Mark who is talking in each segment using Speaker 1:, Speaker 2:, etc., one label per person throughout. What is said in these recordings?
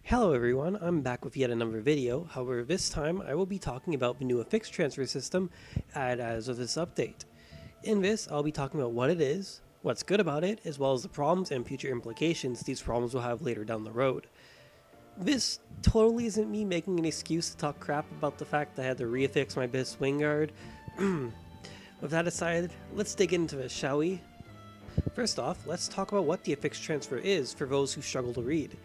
Speaker 1: Hello everyone, I'm back with yet another video. However, this time I will be talking about the new Affix transfer system added as of this update. In this, I'll be talking about what it is, what's good about it, as well as the problems and future implications these problems will have later down the road. This totally isn't me making an excuse to talk crap about the fact that I had to reaffix my BIS wing guard. With that aside, let's dig into this, shall we? First off, let's talk about what the Affix transfer is for those who struggle to read.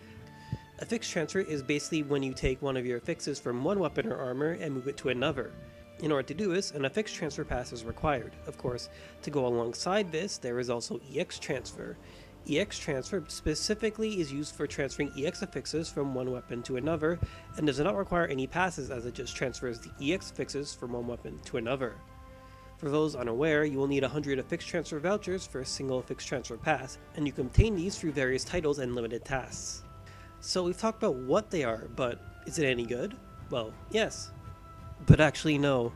Speaker 1: Affix transfer is basically when you take one of your affixes from one weapon or armor and move it to another. In order to do this, an affix transfer pass is required. Of course, to go alongside this, there is also EX transfer. EX transfer specifically is used for transferring EX affixes from one weapon to another, and does not require any passes as it just transfers the EX affixes from one weapon to another. For those unaware, you will need 100 affix transfer vouchers for a single affix transfer pass, and you can obtain these through various titles and limited tasks. So we've talked about what they are, but is it any good? Well, yes. But actually no.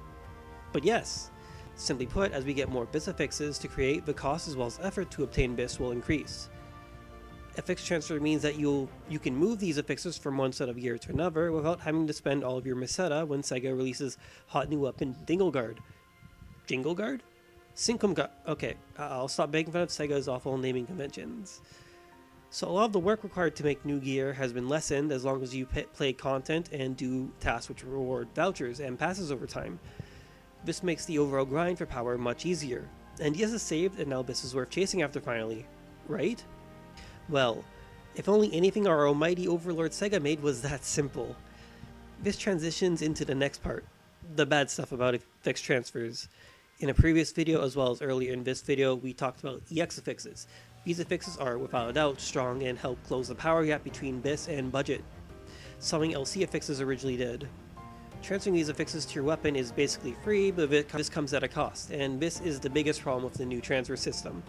Speaker 1: But yes. Simply put, as we get more BIS affixes to create, the cost as well as effort to obtain BIS will increase. Affix transfer means that you can move these affixes from one set of gear to another without having to spend all of your meseta when Sega releases hot new weapon Dingleguard. Jingleguard? Syncumguard. Okay, I'll stop making fun of Sega's awful naming conventions. So a lot of the work required to make new gear has been lessened as long as you play content and do tasks which reward vouchers and passes over time. This makes the overall grind for power much easier. And yes is saved, and now this is worth chasing after finally. Right? Well, if only anything our almighty overlord Sega made was that simple. This transitions into the next part, the bad stuff about affix transfers. In a previous video as well as earlier in this video, we talked about EX affixes. These affixes are, without a doubt, strong and help close the power gap between BIS and budget, something LC affixes originally did. Transferring these affixes to your weapon is basically free, but this comes at a cost, and this is the biggest problem with the new transfer system.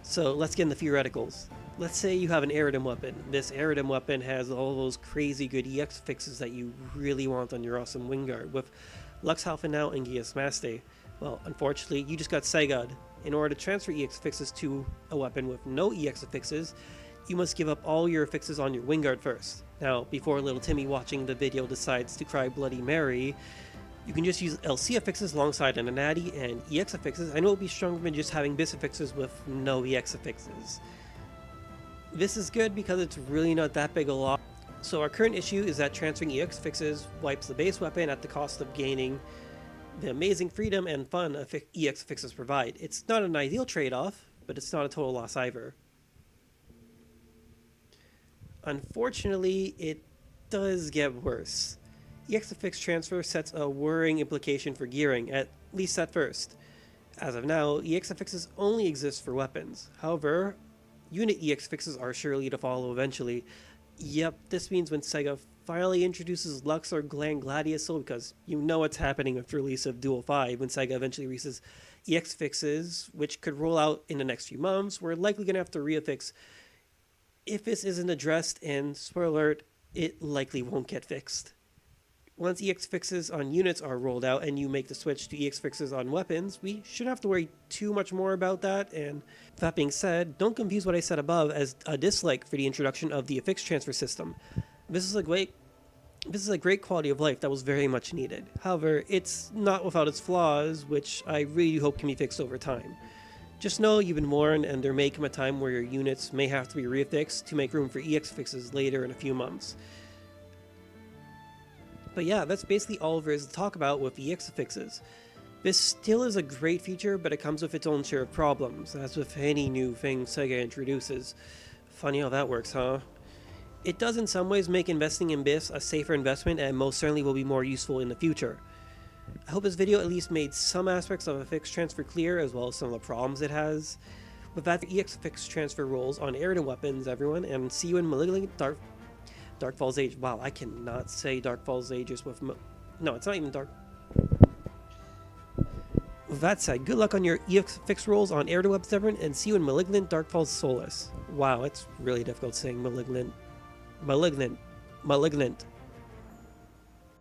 Speaker 1: So let's get into theoreticals. Let's say you have an Aerodym weapon. This Aerodym weapon has all those crazy good EX affixes that you really want on your awesome wingguard, with Lux Alpha Now and Gias Maste. Well, unfortunately, you just got Sega'd. In order to transfer EX affixes to a weapon with no EX affixes, you must give up all your affixes on your wingguard first. Now, before little Timmy watching the video decides to cry Bloody Mary, you can just use LC affixes alongside an Anati and EX affixes. I know it'll be stronger than just having BIS affixes with no EX affixes. This is good because it's really not that big a loss. So our current issue is that transferring EX affixes wipes the base weapon at the cost of gaining the amazing freedom and fun EX affixes provide. It's not an ideal trade-off, but it's not a total loss either. Unfortunately, it does get worse. EX affix transfer sets a worrying implication for gearing, at least at first. As of now, EX affixes only exist for weapons. However, unit EX affixes are surely to follow eventually. Yep, this means when Sega finally introduces Lux or Gland Gladiusol, because you know what's happening with the release of Duel 5, when Sega eventually releases EX fixes, which could roll out in the next few months, we're likely going to have to reaffix. If this isn't addressed, and spoiler alert, it likely won't get fixed. Once EX fixes on units are rolled out and you make the switch to EX fixes on weapons, we shouldn't have to worry too much more about that. And that being said, don't confuse what I said above as a dislike for the introduction of the affix transfer system. This is a great quality of life that was very much needed. However, it's not without its flaws, which I really hope can be fixed over time. Just know you've been warned, and there may come a time where your units may have to be reaffixed to make room for EX fixes later in a few months. But yeah, that's basically all there is to talk about with EX affixes. This still is a great feature, but it comes with its own share of problems, as with any new thing Sega introduces. Funny how that works, huh? It does in some ways make investing in BIS a safer investment, and most certainly will be more useful in the future. I hope this video at least made some aspects of affix transfer clear, as well as some of the problems it has. With that, the EX affix transfer rolls on Aerodym weapons, everyone, and see you in Malignant Dark Falls Age. Wow, I cannot say Dark Falls Ages with no, it's not even Dark. With that said, good luck on your EX fix rolls on Aerodym weapons, everyone, and see you in Malignant Dark Falls Solace. Wow, it's really difficult saying Malignant.